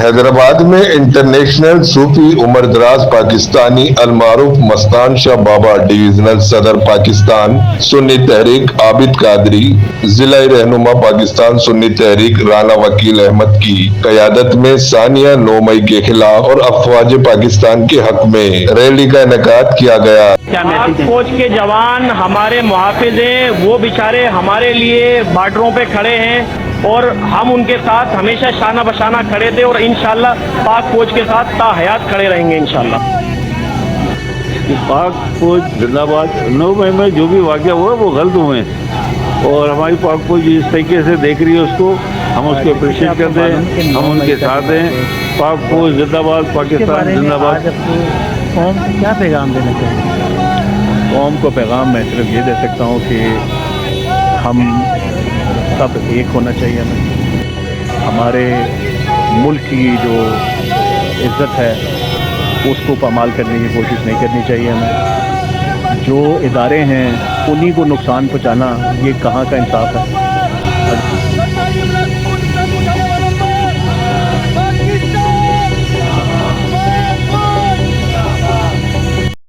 حیدرآباد میں انٹرنیشنل صوفی عمر دراز پاکستانی المعروف مستان شاہ بابا ڈویژنل صدر پاکستان سنی تحریک عابد قادری، ضلع رہنما پاکستان سنی تحریک رانا وکیل احمد کی قیادت میں ثانیہ 9 مئی کے خلاف اور افواج پاکستان کے حق میں ریلی کا انعقاد کیا گیا۔ پاک فوج کے جوان ہمارے محافظ ہیں، وہ بیچارے ہمارے لیے بارڈروں پہ کھڑے ہیں اور ہم ان کے ساتھ ہمیشہ شانہ بشانہ کھڑے تھے اور انشاءاللہ پاک فوج کے ساتھ تا حیات کھڑے رہیں گے انشاءاللہ۔ پاک فوج زندہ باد۔ 9 مئی میں جو بھی واقعہ ہوا وہ غلط ہوئے ہیں اور ہماری پاک فوج اس طریقے سے دیکھ رہی ہے اس کو، ہم اس کو اپریشیٹ کرتے ہیں، ہم ان کے ساتھ ہیں۔ پاک فوج زندہ باد، پاکستان زندہ باد۔ قوم کو کیا پیغام دینا چاہیے؟ قوم کو پیغام میں صرف یہ دے سکتا ہوں کہ ہم سب ایک ہونا چاہیے، ہمیں ہمارے ملک کی جو عزت ہے اس کو پامال کرنے کی کوشش نہیں کرنی چاہیے ہمیں۔ جو ادارے ہیں انہی کو نقصان پہنچانا یہ کہاں کا انصاف ہے؟